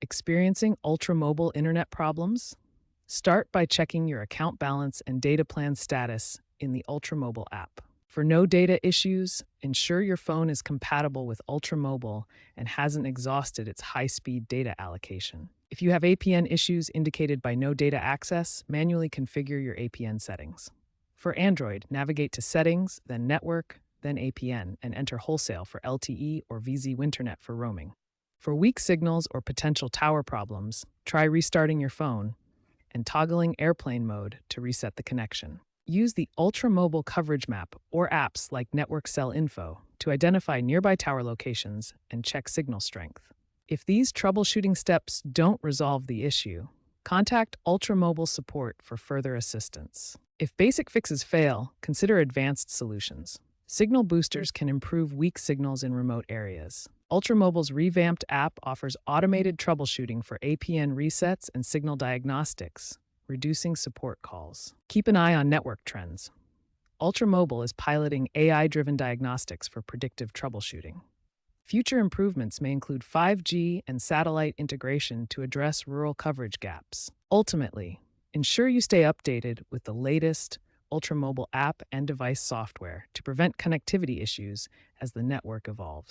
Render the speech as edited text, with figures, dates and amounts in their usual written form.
Experiencing ultra-mobile internet problems? Start by checking your account balance and data plan status in the Ultramobile app. For no data issues, ensure your phone is compatible with Ultramobile and hasn't exhausted its high-speed data allocation. If you have APN issues indicated by no data access, manually configure your APN settings. For Android, navigate to Settings, then Network, then APN, and enter Wholesale for LTE or VZ Winternet for roaming. For weak signals or potential tower problems, try restarting your phone and toggling airplane mode to reset the connection. Use the Ultramobile Coverage Map or apps like Network Cell Info to identify nearby tower locations and check signal strength. If these troubleshooting steps don't resolve the issue, contact Ultramobile support for further assistance. If basic fixes fail, consider advanced solutions. Signal boosters can improve weak signals in remote areas. Ultramobile's revamped app offers automated troubleshooting for APN resets and signal diagnostics, reducing support calls. Keep an eye on network trends. Ultramobile is piloting AI-driven diagnostics for predictive troubleshooting. Future improvements may include 5G and satellite integration to address rural coverage gaps. Ultimately, ensure you stay updated with the latest Ultramobile app and device software to prevent connectivity issues as the network evolves.